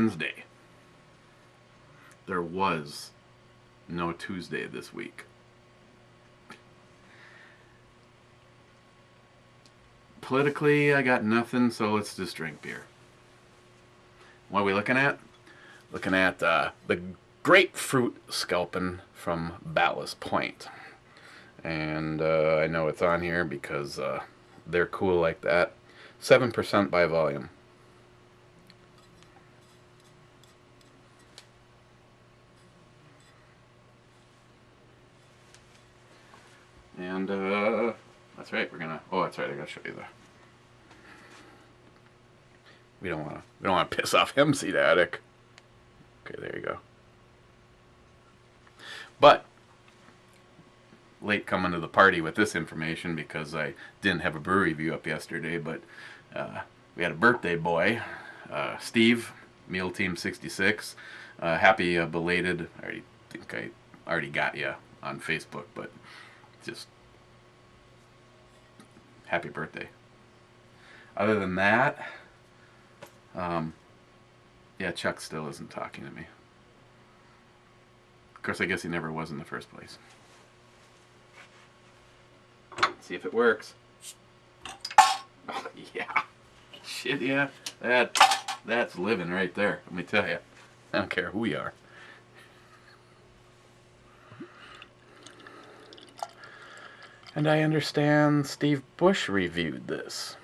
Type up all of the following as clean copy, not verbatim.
Wednesday. There was no Tuesday this week. Politically, I got nothing, so let's just drink beer. What are we looking at? Looking at the Grapefruit Sculpin from Ballast Point. And I know it's on here because they're cool like that. 7% by volume. And that's right, we're gonna, oh that's right, I gotta show you the, we don't wanna piss off HempSeedAddict. Okay, there you go. But late coming to the party with this information because I didn't have a brew review up yesterday, but we had a birthday boy, Steve, Meal Team 66. Happy belated, I think I already got you on Facebook, but just happy birthday. Other than that, yeah, Chuck still isn't talking to me. Of course, I guess he never was in the first place. See if it works. Oh, yeah. Shit, yeah. That's living right there, let me tell you. I don't care who you are. And I understand Steve Bush reviewed this.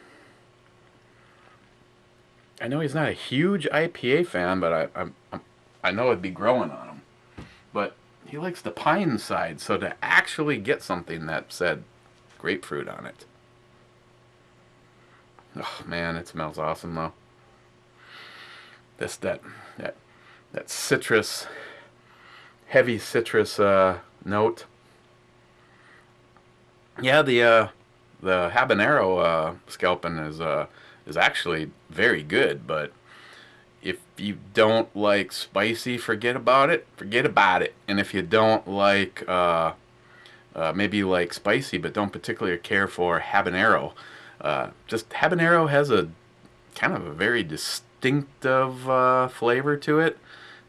I know he's not a huge IPA fan, but I know it'd be growing on him. But he likes the pine side, so to actually get something that said grapefruit on it. Oh man, it smells awesome though. That citrus, heavy citrus note. Yeah, the habanero Sculpin is actually very good, but if you don't like spicy, forget about it. And if you don't like maybe like spicy but don't particularly care for habanero, just habanero has a kind of a very distinctive flavor to it,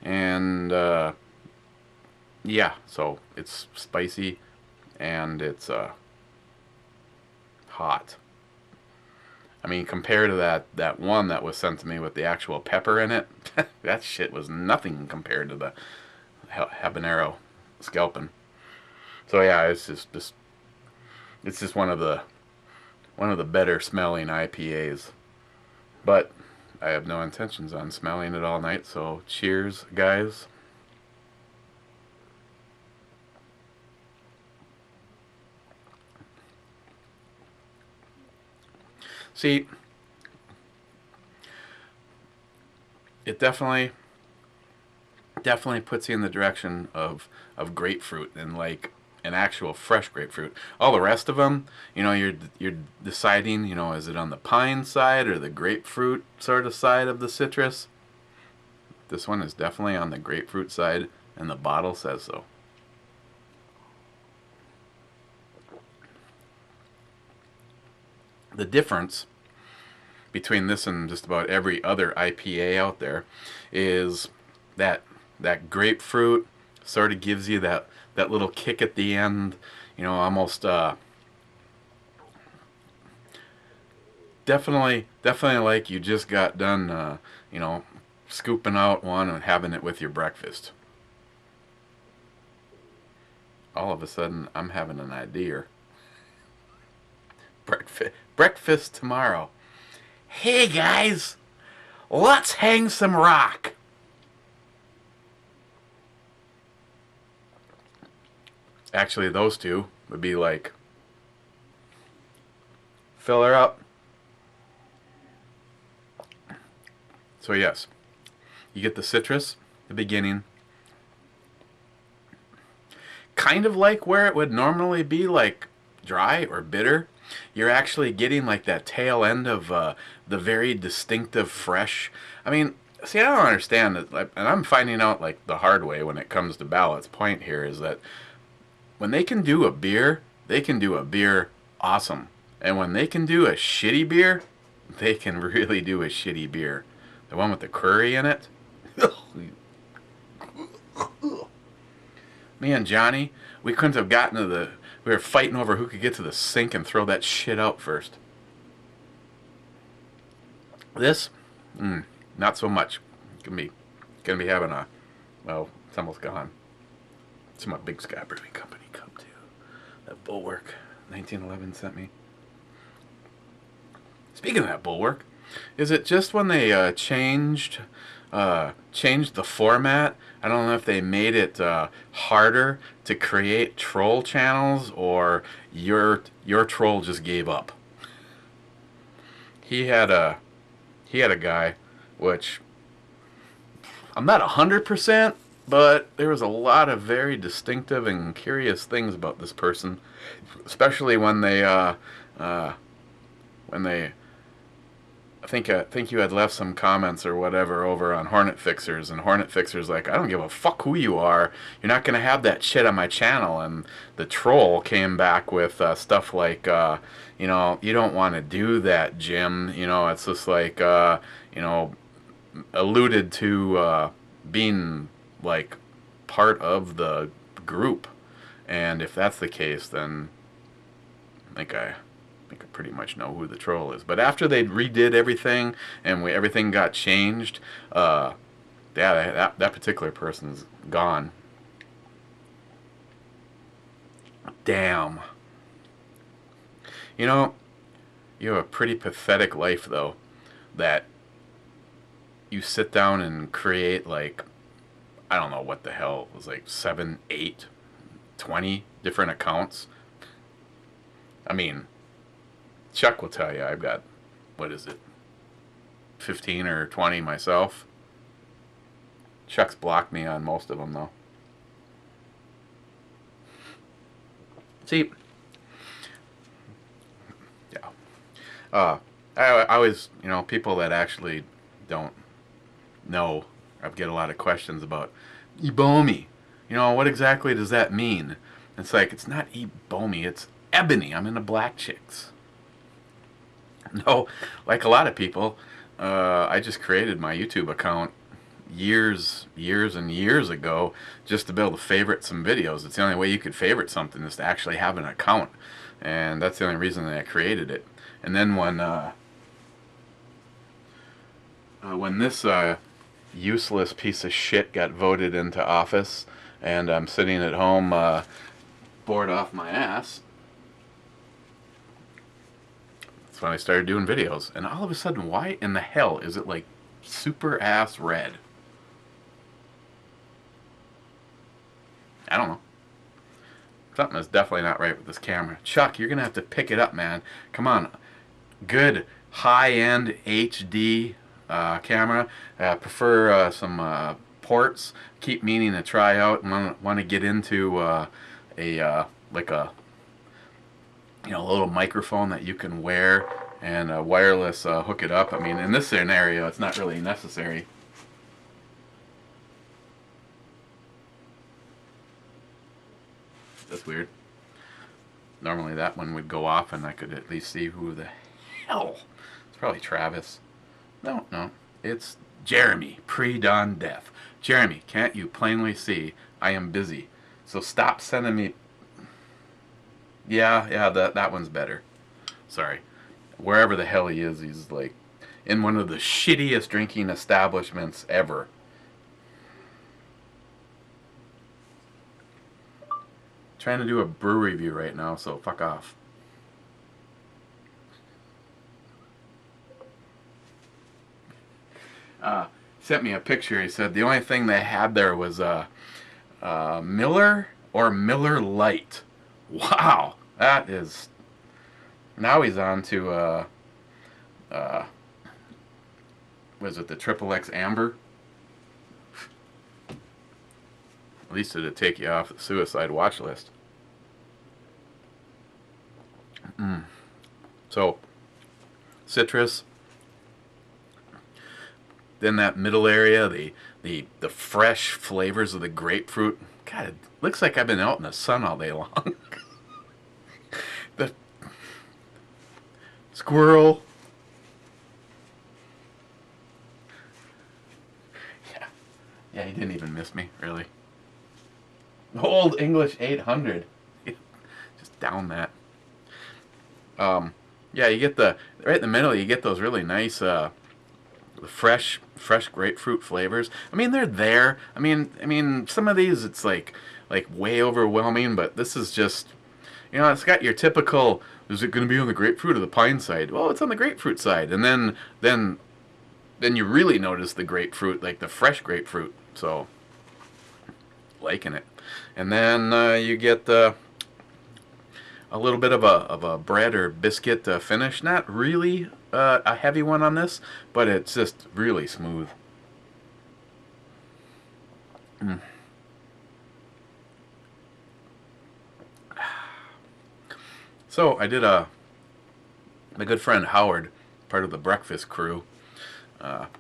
and yeah, so it's spicy and it's hot. I mean, compared to that one that was sent to me with the actual pepper in it, that shit was nothing compared to the habanero Sculpin. So yeah, it's just one of the better smelling IPAs. But I have no intentions on smelling it all night, so cheers, guys. See, it definitely puts you in the direction of grapefruit, and like an actual fresh grapefruit. All the rest of them, you know, you're deciding, you know, is it on the pine side or the grapefruit sort of side of the citrus? This one is definitely on the grapefruit side, and the bottle says so. The difference between this and just about every other IPA out there is that grapefruit sort of gives you that little kick at the end, you know, almost definitely like you just got done you know, scooping out one and having it with your breakfast. All of a sudden I'm having an idea. Breakfast tomorrow. Hey guys, let's hang some rock. Actually, those two would be like, fill her up. So yes, you get the citrus, the beginning, kind of like where it would normally be like dry or bitter. You're actually getting like that tail end of the very distinctive fresh. I mean, see, I don't understand it, and I'm finding out like the hard way when it comes to Ballast Point here, is that when they can do a beer, they can do a beer awesome. And when they can do a shitty beer, they can really do a shitty beer. The one with the curry in it, Me and Johnny, we couldn't have gotten to the. We were fighting over who could get to the sink and throw that shit out first. This, not so much. Gonna be having a. Well, it's almost gone. It's my Big Sky Brewing Company cup too. That Bulwark 1911 sent me. Speaking of that Bulwark, is it just when they changed the format? I don't know if they made it harder to create troll channels, or your troll just gave up. He had a guy, which I'm not 100%, but there was a lot of very distinctive and curious things about this person, especially when they I think you had left some comments or whatever over on Hornet Fixers, and Hornet Fixers like, I don't give a fuck who you are. You're not gonna have that shit on my channel. And the troll came back with stuff like, you don't want to do that, Jim. It's just like, alluded to being like part of the group. And if that's the case, then I think I pretty much know who the troll is. But after they redid everything and everything got changed, that particular person's gone. Damn. You have a pretty pathetic life, though, that you sit down and create, like, I don't know what the hell, it was like 7, 8, 20 different accounts. I mean, Chuck will tell you I've got, 15 or 20 myself. Chuck's blocked me on most of them, though. See, yeah. I always, people that actually don't know, I get a lot of questions about ebomey. What exactly does that mean? It's like, it's not ebomey, it's ebony. I'm into black chicks. No, like a lot of people, I just created my YouTube account years and years ago just to be able to favorite some videos. It's the only way you could favorite something, is to actually have an account. And that's the only reason that I created it. And then when this useless piece of shit got voted into office, and I'm sitting at home bored off my ass, that's when I started doing videos. And all of a sudden, why in the hell is it like super ass red? I don't know. Something is definitely not right with this camera. Chuck, you're gonna have to pick it up, man. Come on. Good high-end HD camera. Prefer some ports. Keep meaning to try out and want to get into a little microphone that you can wear and wireless hook it up. I mean, in this scenario, it's not really necessary. That's weird. Normally that one would go off and I could at least see who the hell. It's probably Travis. No, it's Jeremy, pre-dawn death. Jeremy, can't you plainly see I am busy? So stop sending me... Yeah, that one's better. Sorry. Wherever the hell he is, he's like in one of the shittiest drinking establishments ever. Trying to do a brew review right now, so fuck off. Sent me a picture. He said the only thing they had there was Miller or Miller Lite. Wow, that is. Now he's on to was it the Triple X Amber? At least it'd take you off the suicide watch list. So, citrus. Then that middle area, the fresh flavors of the grapefruit. God, it looks like I've been out in the sun all day long. The squirrel. Yeah, he didn't even miss me, really. Old English 800. Just down that. Yeah, you get right in the middle. You get those really nice, fresh grapefruit flavors. I mean, they're there. I mean, some of these it's like way overwhelming, but this is just, it's got your typical. Is it going to be on the grapefruit or the pine side? Well, it's on the grapefruit side, and then you really notice the grapefruit, like the fresh grapefruit. So, liking it. And then you get a little bit of a bread or biscuit finish. Not really a heavy one on this, but it's just really smooth. Mm. So I did my good friend Howard, part of the breakfast crew.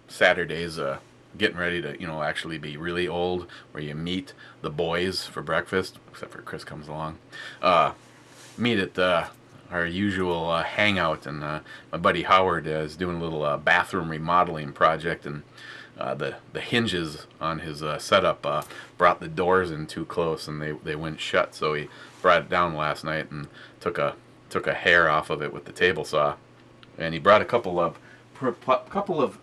Saturdays, getting ready to actually be really old, where you meet the boys for breakfast, except for Chris comes along. Meet at our usual hangout, and my buddy Howard is doing a little bathroom remodeling project, and the hinges on his setup brought the doors in too close, and they went shut. So he brought it down last night and took a hair off of it with the table saw, and he brought a couple of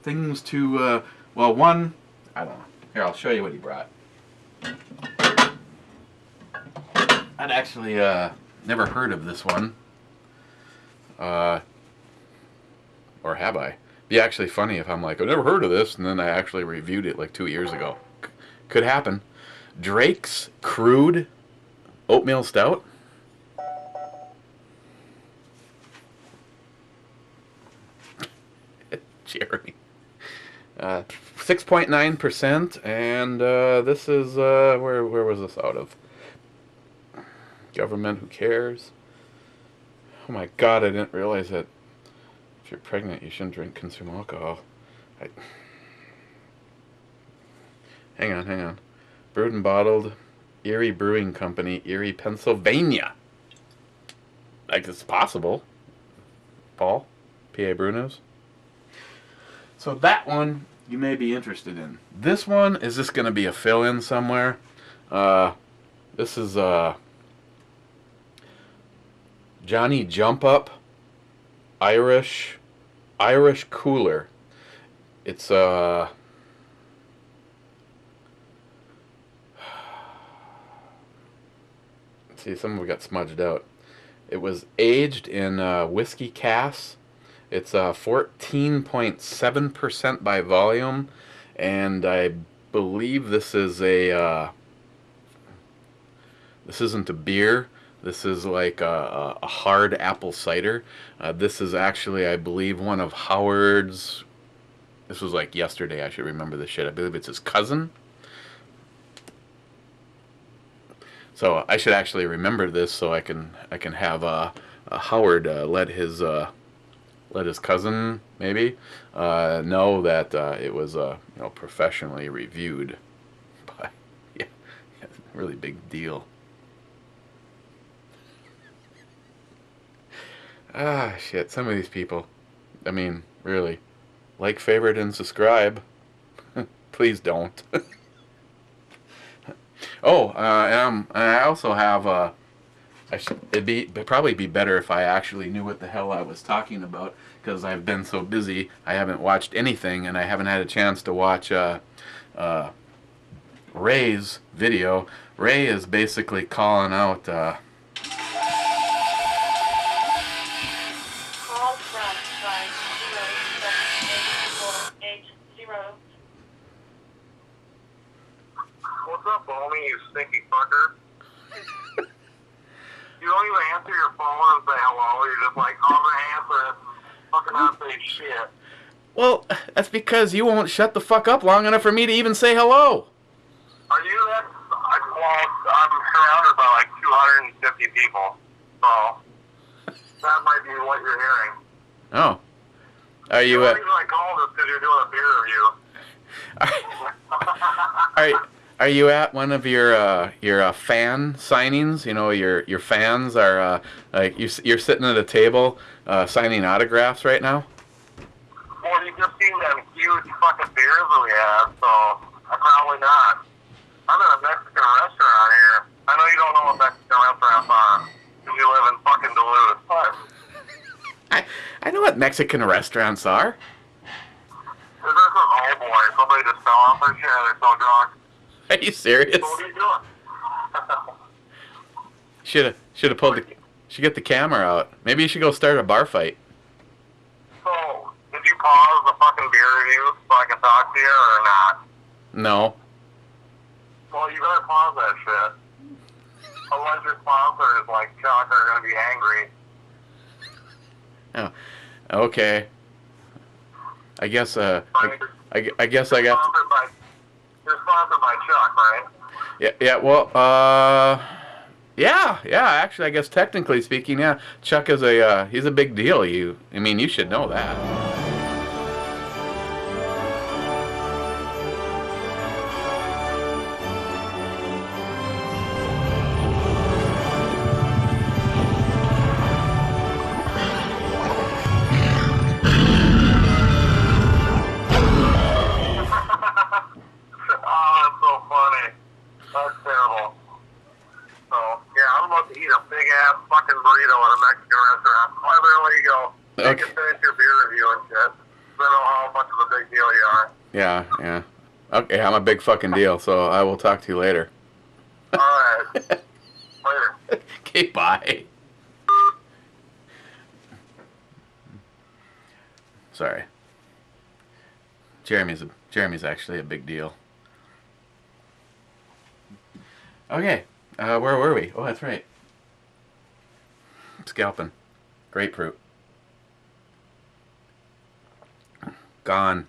things to one, I don't know. Here, I'll show you what he brought. I'd actually never heard of this one. Or have I? Be actually funny if I'm like, I've never heard of this, and then I actually reviewed it like 2 years ago. Could happen. Drake's Crude Oatmeal Stout. Jeremy. 6.9%, and this is, where was this out of? Government, who cares? Oh my god, I didn't realize that if you're pregnant you shouldn't consume alcohol. Hang on. Brewed and bottled, Erie Brewing Company, Erie, Pennsylvania. Like, it's possible. Paul, PA Brew News. So that one you may be interested in. This one is just going to be a fill-in somewhere. This is Johnny Jump Up Irish Cooler. It's see, some of it got smudged out. It was aged in whiskey casks. It's 14.7% by volume, and I believe this is this isn't a beer. This is like a hard apple cider. This is actually, I believe, one of Howard's. This was like yesterday. I should remember this shit. I believe it's his cousin. So I should actually remember this so I can have Howard let his cousin maybe know that it was professionally reviewed. But yeah, really big deal. Ah, shit. Some of these people, I mean, really, like, favorite, and subscribe. Please don't. Oh, and I also have it'd probably be better if I actually knew what the hell I was talking about, because I've been so busy. I haven't watched anything, and I haven't had a chance to watch Ray's video. Ray is basically calling out. What's up, homie, you stinky fucker? You don't even answer your phone and say hello. You're just like, I'm gonna answer it. Fucking not say shit. Well, that's because you won't shut the fuck up long enough for me to even say hello. Are you that? I'm surrounded by like 250 people, so that might be what you're hearing. Oh. Are you? The reason I called is because you're doing a beer review. Are you at one of your fan signings? You know, your fans are like you're sitting at a table signing autographs right now. Well, you just seen them huge fucking beers that we have, so probably not. I'm in a Mexican restaurant here. what Mexican restaurants are. There's some, oh boy, somebody just fell off their chair, they're so drunk. Are you serious? So what are you doing? Should have pulled the. Should get the camera out. Maybe you should go start a bar fight. So, did you pause the fucking beer review so I can talk to you or not? No. Well, you better pause that shit. Otherwise your sponsors, like Chuck, are going to be angry. Oh, okay. I guess I guess I got. You're sponsored by Chuck, right? Yeah. Well, yeah. Actually, I guess technically speaking, yeah. Chuck is he's a big deal. I mean, you should know that. Oh, that's so funny. That's terrible. So, yeah, I'm about to eat a big-ass fucking burrito at a Mexican restaurant. I better let you go. You Okay. can finish your beer review and shit. I don't know how much of a big deal you are. Yeah. Okay, I'm a big fucking deal, so I will talk to you later. All right. Later. Okay, bye. Sorry. Jeremy's actually a big deal. Okay, where were we? Oh, that's right. Sculpin. Grapefruit. Gone.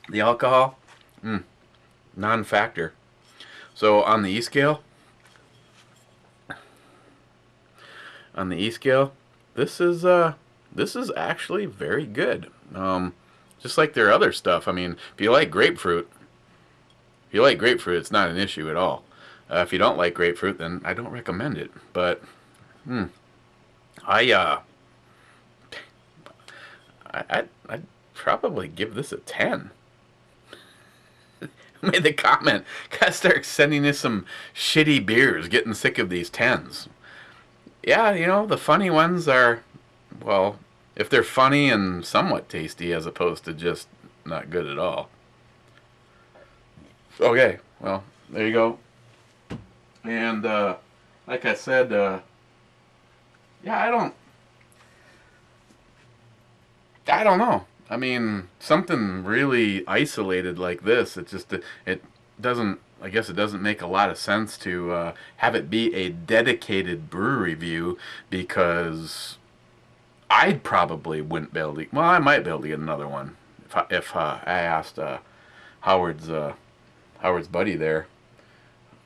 The alcohol? Non-factor. So on the E scale, this is actually very good. Just like their other stuff. I mean, if you like grapefruit, it's not an issue at all. If you don't like grapefruit, then I don't recommend it. But I'd probably give this a 10. Made the comment, gotta start sending us some shitty beers, getting sick of these 10s. Yeah, the funny ones are, well, if they're funny and somewhat tasty as opposed to just not good at all. Okay, well, there you go. And like I said, yeah, I don't know. I mean, something really isolated like this, it doesn't, I guess it doesn't make a lot of sense to have it be a dedicated brew review, because I probably wouldn't be able to, well, I might be able to get another one if I asked Howard's buddy there.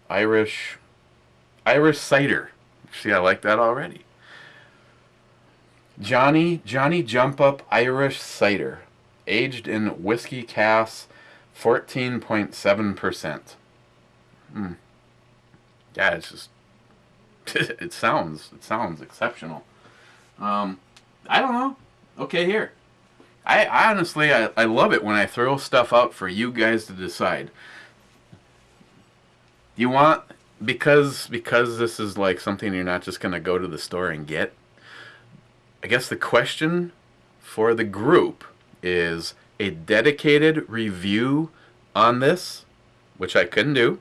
Irish cider. See, I like that already. Johnny Jump Up Irish Cider, aged in whiskey cask, 14.7%. Yeah, it's just it sounds exceptional. I don't know. Okay, here. I honestly I love it when I throw stuff out for you guys to decide. You want, because this is like something you're not just gonna go to the store and get. I guess the question for the group is a dedicated review on this, which I couldn't do,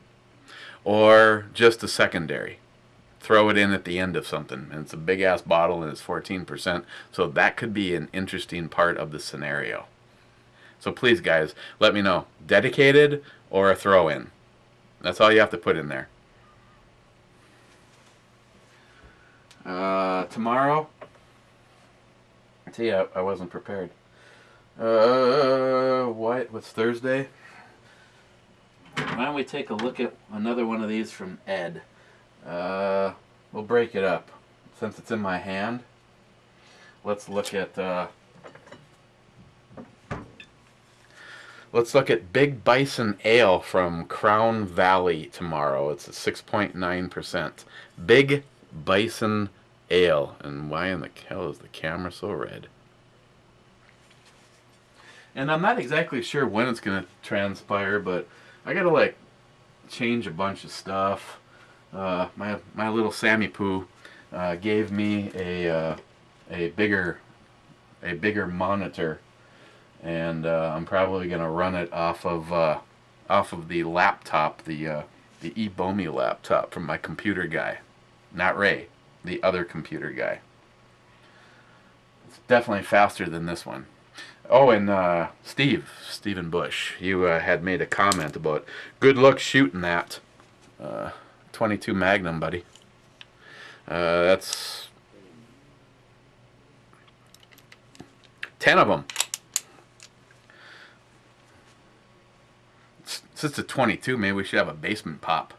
or just a secondary. Throw it in at the end of something, and it's a big ass bottle and it's 14%, so that could be an interesting part of the scenario. So please, guys, let me know, dedicated or a throw in. That's all you have to put in there. Tomorrow, I tell you, I wasn't prepared. What's Thursday? Why don't we take a look at another one of these from Ed? We'll break it up. Since it's in my hand, let's look at Big Bison Ale from Crown Valley tomorrow. It's at 6.9%. Big Bison Ale. And why in the hell is the camera so red? And I'm not exactly sure when it's going to transpire, but I got to change a bunch of stuff. My little Sammy Poo gave me a a bigger monitor, and I'm probably gonna run it off of the laptop, the ebomey laptop from my computer guy, not Ray, the other computer guy. It's definitely faster than this one. Oh, and Stephen Bush, you had made a comment about good luck shooting that 22 Magnum, buddy. That's 10 of them. Since it's a 22, maybe we should have a basement pop.